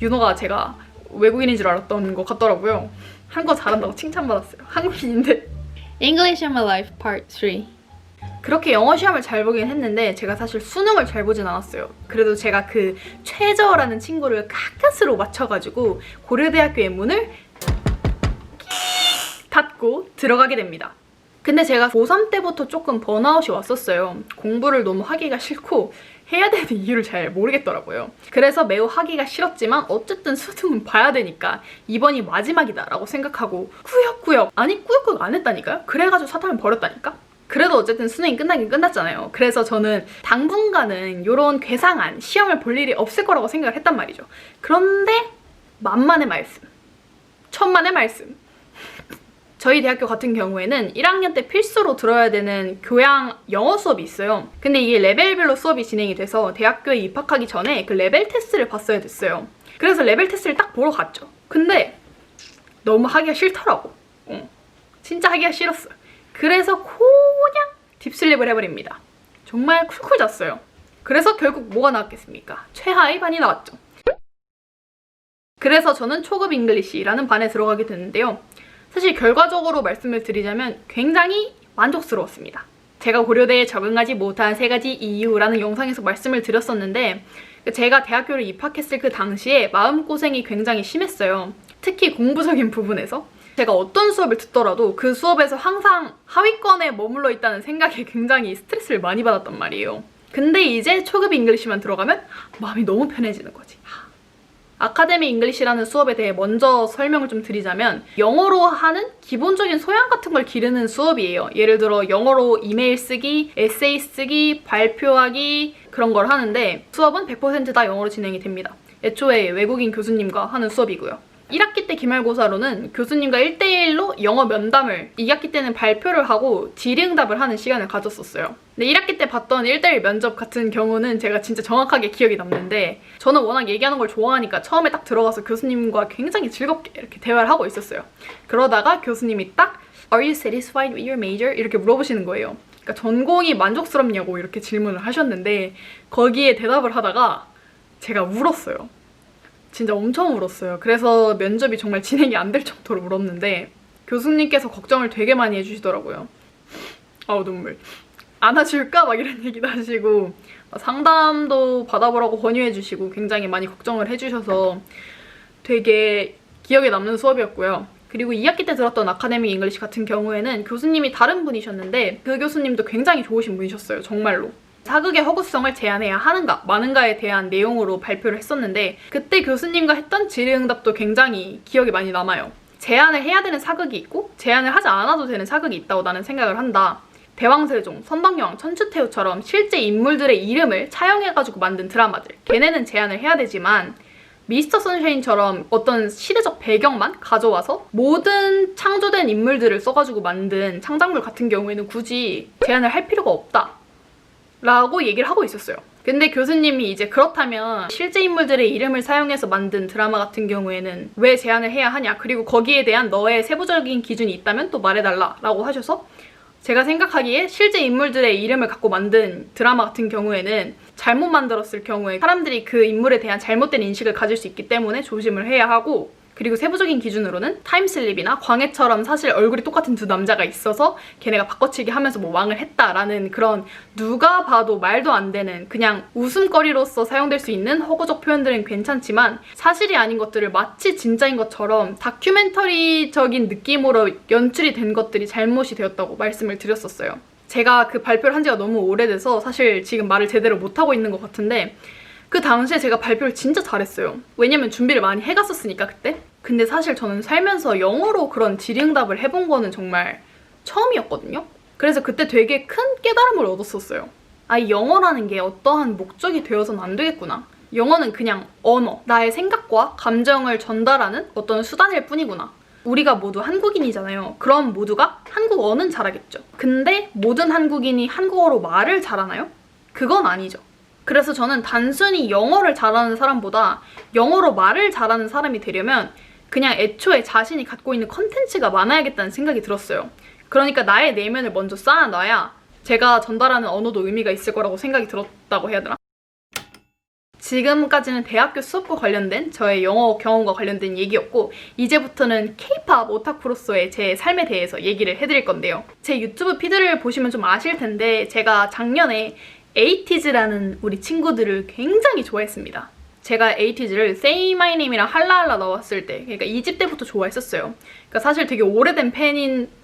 윤호가 제가 외국인인 줄 알았던 것 같더라고요. 한국어 잘한다고 칭찬받았어요. 한국인인데. English in my life part 3. 그렇게 영어 시험을 잘 보긴 했는데 제가 사실 수능을 잘 보진 않았어요. 그래도 제가 그 최저라는 친구를 가까스로 맞춰가지고 고려대학교의 문을 닫고 들어가게 됩니다. 근데 제가 고3 때부터 조금 번아웃이 왔었어요. 공부를 너무 하기가 싫고 해야 되는 이유를 잘 모르겠더라고요. 그래서 매우 하기가 싫었지만 어쨌든 수능은 봐야 되니까 이번이 마지막이다 라고 생각하고 꾸역꾸역, 아니 꾸역꾸역 안 했다니까요? 그래가지고 사탕을 버렸다니까? 그래도 어쨌든 수능이 끝나긴 끝났잖아요. 그래서 저는 당분간은 이런 괴상한 시험을 볼 일이 없을 거라고 생각을 했단 말이죠. 그런데 만만의 말씀, 천만의 말씀. 저희 대학교 같은 경우에는 1학년 때 필수로 들어야 되는 교양 영어 수업이 있어요. 근데 이게 레벨별로 수업이 진행이 돼서 대학교에 입학하기 전에 그 레벨 테스트를 봤어야 됐어요. 그래서 레벨 테스트를 딱 보러 갔죠. 근데 너무 하기가 싫더라고. 진짜 하기가 싫었어요. 그래서 그냥 딥슬립을 해버립니다. 정말 쿨쿨 잤어요. 그래서 결국 뭐가 나왔겠습니까? 최하위 반이 나왔죠. 그래서 저는 초급 잉글리시라는 반에 들어가게 됐는데요. 사실 결과적으로 말씀을 드리자면 굉장히 만족스러웠습니다. 제가 고려대에 적응하지 못한 3가지 이유라는 영상에서 말씀을 드렸었는데 제가 대학교를 입학했을 그 당시에 마음고생이 굉장히 심했어요. 특히 공부적인 부분에서. 제가 어떤 수업을 듣더라도 그 수업에서 항상 하위권에 머물러 있다는 생각에 굉장히 스트레스를 많이 받았단 말이에요. 근데 이제 초급 잉글리시만 들어가면 마음이 너무 편해지는 거지. 아카데미 잉글리시라는 수업에 대해 먼저 설명을 좀 드리자면 영어로 하는 기본적인 소양 같은 걸 기르는 수업이에요. 예를 들어 영어로 이메일 쓰기, 에세이 쓰기, 발표하기 그런 걸 하는데 수업은 100% 다 영어로 진행이 됩니다. 애초에 외국인 교수님과 하는 수업이고요. 1학기 때 기말고사로는 교수님과 1대1로 영어 면담을 2학기 때는 발표를 하고 질의응답을 하는 시간을 가졌었어요. 근데 1학기 때 봤던 1대1 면접 같은 경우는 제가 진짜 정확하게 기억이 남는데 저는 워낙 얘기하는 걸 좋아하니까 처음에 딱 들어가서 교수님과 굉장히 즐겁게 이렇게 대화를 하고 있었어요. 그러다가 교수님이 딱 Are you satisfied with your major? 이렇게 물어보시는 거예요. 그러니까 전공이 만족스럽냐고 이렇게 질문을 하셨는데 거기에 대답을 하다가 제가 울었어요. 진짜 엄청 울었어요. 그래서 면접이 정말 진행이 안 될 정도로 울었는데 교수님께서 걱정을 되게 많이 해주시더라고요. 아우 눈물. 안아줄까? 막 이런 얘기도 하시고 상담도 받아보라고 권유해주시고 굉장히 많이 걱정을 해주셔서 되게 기억에 남는 수업이었고요. 그리고 2학기 때 들었던 아카데미 잉글리시 같은 경우에는 교수님이 다른 분이셨는데 그 교수님도 굉장히 좋으신 분이셨어요. 정말로. 사극의 허구성을 제한해야 하는가 마는가에 대한 내용으로 발표를 했었는데 그때 교수님과 했던 질의응답도 굉장히 기억에 많이 남아요. 제한을 해야 되는 사극이 있고 제한을 하지 않아도 되는 사극이 있다고 나는 생각을 한다. 대왕세종, 선덕여왕, 천추태후처럼 실제 인물들의 이름을 차용해가지고 만든 드라마들 걔네는 제한을 해야 되지만 미스터 선샤인처럼 어떤 시대적 배경만 가져와서 모든 창조된 인물들을 써가지고 만든 창작물 같은 경우에는 굳이 제한을 할 필요가 없다 라고 얘기를 하고 있었어요. 근데 교수님이 이제 그렇다면 실제 인물들의 이름을 사용해서 만든 드라마 같은 경우에는 왜 제한을 해야 하냐 그리고 거기에 대한 너의 세부적인 기준이 있다면 또 말해달라 라고 하셔서 제가 생각하기에 실제 인물들의 이름을 갖고 만든 드라마 같은 경우에는 잘못 만들었을 경우에 사람들이 그 인물에 대한 잘못된 인식을 가질 수 있기 때문에 조심을 해야 하고 그리고 세부적인 기준으로는 타임슬립이나 광해처럼 사실 얼굴이 똑같은 두 남자가 있어서 걔네가 바꿔치기 하면서 뭐 왕을 했다라는 그런 누가 봐도 말도 안 되는 그냥 웃음거리로서 사용될 수 있는 허구적 표현들은 괜찮지만 사실이 아닌 것들을 마치 진짜인 것처럼 다큐멘터리적인 느낌으로 연출이 된 것들이 잘못이 되었다고 말씀을 드렸었어요. 제가 그 발표를 한 지가 너무 오래돼서 사실 지금 말을 제대로 못하고 있는 것 같은데 그 당시에 제가 발표를 진짜 잘했어요. 왜냐면 준비를 많이 해갔었으니까 그때. 근데 사실 저는 살면서 영어로 그런 질의응답을 해본 거는 정말 처음이었거든요. 그래서 그때 되게 큰 깨달음을 얻었었어요. 아, 이 영어라는 게 어떠한 목적이 되어서는 안 되겠구나. 영어는 그냥 언어, 나의 생각과 감정을 전달하는 어떤 수단일 뿐이구나. 우리가 모두 한국인이잖아요. 그럼 모두가 한국어는 잘하겠죠. 근데 모든 한국인이 한국어로 말을 잘하나요? 그건 아니죠. 그래서 저는 단순히 영어를 잘하는 사람보다 영어로 말을 잘하는 사람이 되려면 그냥 애초에 자신이 갖고 있는 컨텐츠가 많아야겠다는 생각이 들었어요. 그러니까 나의 내면을 먼저 쌓아놔야 제가 전달하는 언어도 의미가 있을 거라고 생각이 들었다고 해야 되나? 지금까지는 대학교 수업과 관련된 저의 영어 경험과 관련된 얘기였고 이제부터는 K-pop 오타쿠로서의 제 삶에 대해서 얘기를 해드릴 건데요. 제 유튜브 피드를 보시면 좀 아실 텐데 제가 작년에 에이티즈라는 우리 친구들을 굉장히 좋아했습니다. 제가 에이티즈를 Say My Name이랑 할라할라 나왔을 때, 그러니까 2집 때부터 좋아했었어요. 그러니까 사실 되게 오래된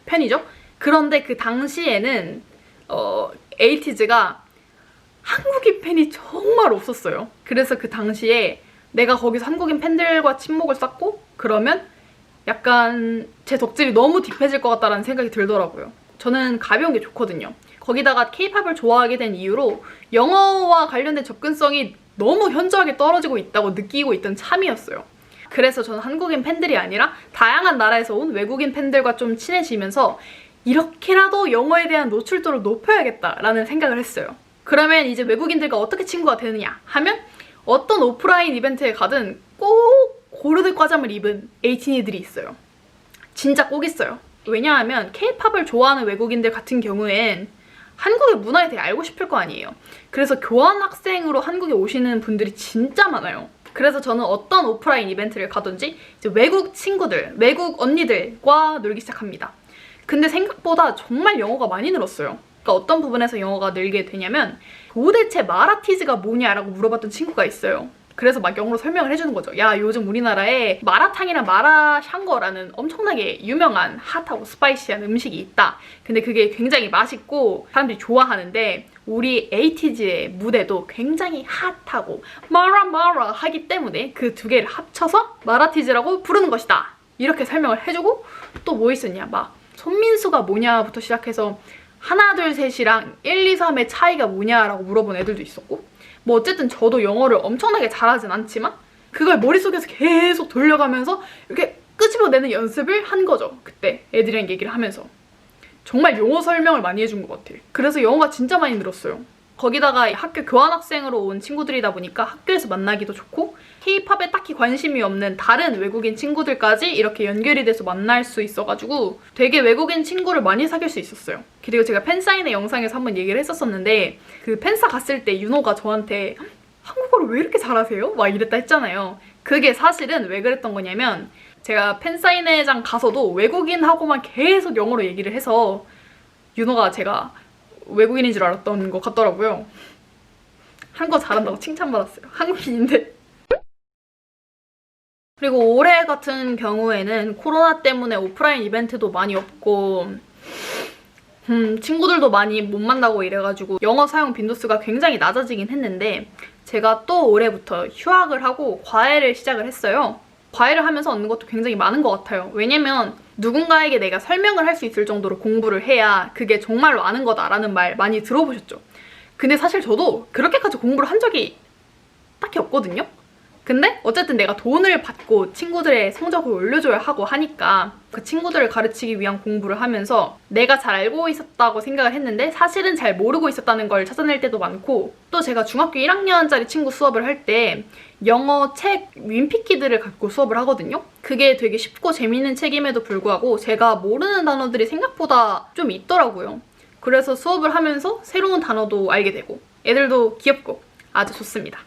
편이죠? 그런데 그 당시에는 에이티즈가 한국인 팬이 정말 없었어요. 그래서 그 당시에 내가 거기서 한국인 팬들과 친목을 쌓고 그러면 약간 제 덕질이 너무 딥해질 것 같다는 생각이 들더라고요. 저는 가벼운 게 좋거든요. 거기다가 K-팝을 좋아하게 된 이유로 영어와 관련된 접근성이 너무 현저하게 떨어지고 있다고 느끼고 있던 참이었어요. 그래서 저는 한국인 팬들이 아니라 다양한 나라에서 온 외국인 팬들과 좀 친해지면서 이렇게라도 영어에 대한 노출도를 높여야겠다라는 생각을 했어요. 그러면 이제 외국인들과 어떻게 친구가 되느냐 하면 어떤 오프라인 이벤트에 가든 꼭 고르드 과잠을 입은 에이티니들이 있어요. 진짜 꼭 있어요. 왜냐하면 K-팝을 좋아하는 외국인들 같은 경우엔 한국의 문화에 대해 알고 싶을 거 아니에요. 그래서 교환학생으로 한국에 오시는 분들이 진짜 많아요. 그래서 저는 어떤 오프라인 이벤트를 가든지 이제 외국 친구들, 외국 언니들과 놀기 시작합니다. 근데 생각보다 정말 영어가 많이 늘었어요. 그러니까 어떤 부분에서 영어가 늘게 되냐면 도대체 마라티즈가 뭐냐라고 물어봤던 친구가 있어요. 그래서 막 영어로 설명을 해주는 거죠. 야, 요즘 우리나라에 마라탕이랑 마라샹궈라는 엄청나게 유명한 핫하고 스파이시한 음식이 있다. 근데 그게 굉장히 맛있고 사람들이 좋아하는데 우리 에이티즈의 무대도 굉장히 핫하고 마라 하기 때문에 그 두 개를 합쳐서 마라티즈라고 부르는 것이다. 이렇게 설명을 해주고 또 뭐 있었냐. 막 손민수가 뭐냐부터 시작해서 하나, 둘, 셋이랑 1, 2, 3의 차이가 뭐냐라고 물어본 애들도 있었고 뭐 어쨌든 저도 영어를 엄청나게 잘하진 않지만 그걸 머릿속에서 계속 돌려가면서 이렇게 끄집어내는 연습을 한 거죠. 그때 애들이랑 얘기를 하면서. 정말 영어 설명을 많이 해준 것 같아요. 그래서 영어가 진짜 많이 늘었어요. 거기다가 학교 교환학생으로 온 친구들이다 보니까 학교에서 만나기도 좋고 K-팝에 딱히 관심이 없는 다른 외국인 친구들까지 이렇게 연결이 돼서 만날 수 있어가지고 되게 외국인 친구를 많이 사귈 수 있었어요. 그리고 제가 팬사인회 영상에서 한번 얘기를 했었었는데 그 팬사 갔을 때 윤호가 저한테 한국어를 왜 이렇게 잘하세요? 막 이랬다 했잖아요. 그게 사실은 왜 그랬던 거냐면 제가 팬사인회장 가서도 외국인하고만 계속 영어로 얘기를 해서 윤호가 제가 외국인인 줄 알았던 것 같더라고요. 한국어 잘한다고 칭찬받았어요. 한국인인데. 그리고 올해 같은 경우에는 코로나 때문에 오프라인 이벤트도 많이 없고 친구들도 많이 못 만나고 이래가지고 영어 사용 빈도수가 굉장히 낮아지긴 했는데 제가 또 올해부터 휴학을 하고 과외를 시작을 했어요. 과외를 하면서 얻는 것도 굉장히 많은 것 같아요. 왜냐면 누군가에게 내가 설명을 할 수 있을 정도로 공부를 해야 그게 정말로 아는 거다라는 말 많이 들어보셨죠? 근데 사실 저도 그렇게까지 공부를 한 적이 딱히 없거든요? 근데 어쨌든 내가 돈을 받고 친구들의 성적을 올려줘야 하고 하니까 그 친구들을 가르치기 위한 공부를 하면서 내가 잘 알고 있었다고 생각을 했는데 사실은 잘 모르고 있었다는 걸 찾아낼 때도 많고 또 제가 중학교 1학년짜리 친구 수업을 할 때 영어 책 윈피키들을 갖고 수업을 하거든요. 그게 되게 쉽고 재밌는 책임에도 불구하고 제가 모르는 단어들이 생각보다 좀 있더라고요. 그래서 수업을 하면서 새로운 단어도 알게 되고 애들도 귀엽고 아주 좋습니다.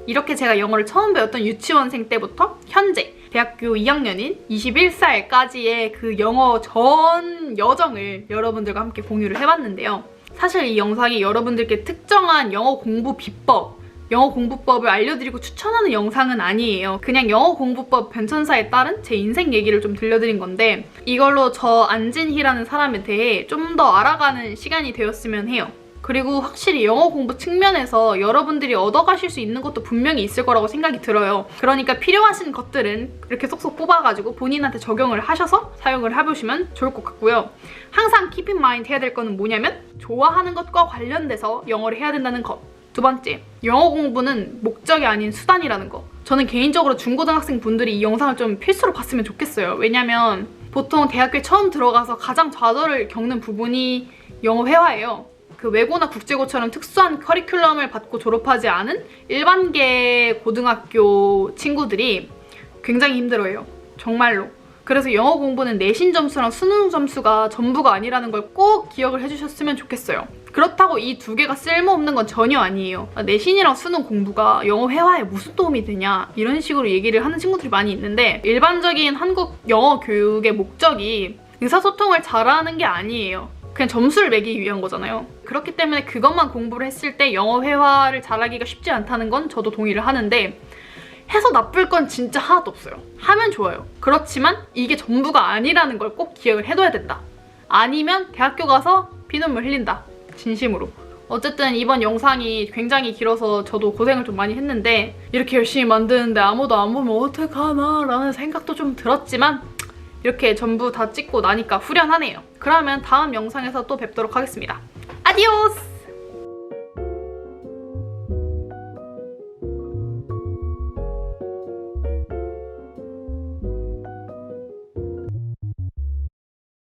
이렇게 제가 영어를 처음 배웠던 유치원생 때부터 현재 대학교 2학년인 21살까지의 그 영어 전 여정을 여러분들과 함께 공유를 해봤는데요. 사실 이 영상이 여러분들께 특정한 영어 공부 비법, 영어 공부법을 알려드리고 추천하는 영상은 아니에요. 그냥 영어 공부법 변천사에 따른 제 인생 얘기를 좀 들려드린 건데 이걸로 저 안진희라는 사람에 대해 좀 더 알아가는 시간이 되었으면 해요. 그리고 확실히 영어 공부 측면에서 여러분들이 얻어가실 수 있는 것도 분명히 있을 거라고 생각이 들어요. 그러니까 필요하신 것들은 이렇게 쏙쏙 뽑아가지고 본인한테 적용을 하셔서 사용을 해보시면 좋을 것 같고요. 항상 keep in mind 해야 될 거는 뭐냐면 좋아하는 것과 관련돼서 영어를 해야 된다는 것. 두 번째, 영어 공부는 목적이 아닌 수단이라는 거. 저는 개인적으로 중고등학생 분들이 이 영상을 좀 필수로 봤으면 좋겠어요. 왜냐면 보통 대학교에 처음 들어가서 가장 좌절을 겪는 부분이 영어 회화예요. 그 외고나 국제고처럼 특수한 커리큘럼을 받고 졸업하지 않은 일반계 고등학교 친구들이 굉장히 힘들어해요. 정말로. 그래서 영어 공부는 내신 점수랑 수능 점수가 전부가 아니라는 걸 꼭 기억을 해주셨으면 좋겠어요. 그렇다고 이 두 개가 쓸모없는 건 전혀 아니에요. 내신이랑 수능 공부가 영어 회화에 무슨 도움이 되냐 이런 식으로 얘기를 하는 친구들이 많이 있는데 일반적인 한국 영어 교육의 목적이 의사소통을 잘하는 게 아니에요. 그냥 점수를 매기기 위한 거잖아요. 그렇기 때문에 그것만 공부를 했을 때 영어 회화를 잘하기가 쉽지 않다는 건 저도 동의를 하는데 해서 나쁠 건 진짜 하나도 없어요. 하면 좋아요. 그렇지만 이게 전부가 아니라는 걸 꼭 기억을 해둬야 된다. 아니면 대학교 가서 피눈물 흘린다. 진심으로. 어쨌든 이번 영상이 굉장히 길어서 저도 고생을 좀 많이 했는데 이렇게 열심히 만드는데 아무도 안 보면 어떡하나 라는 생각도 좀 들었지만 이렇게 전부 다 찍고 나니까 후련하네요. 그러면 다음 영상에서 또 뵙도록 하겠습니다. 아디오스!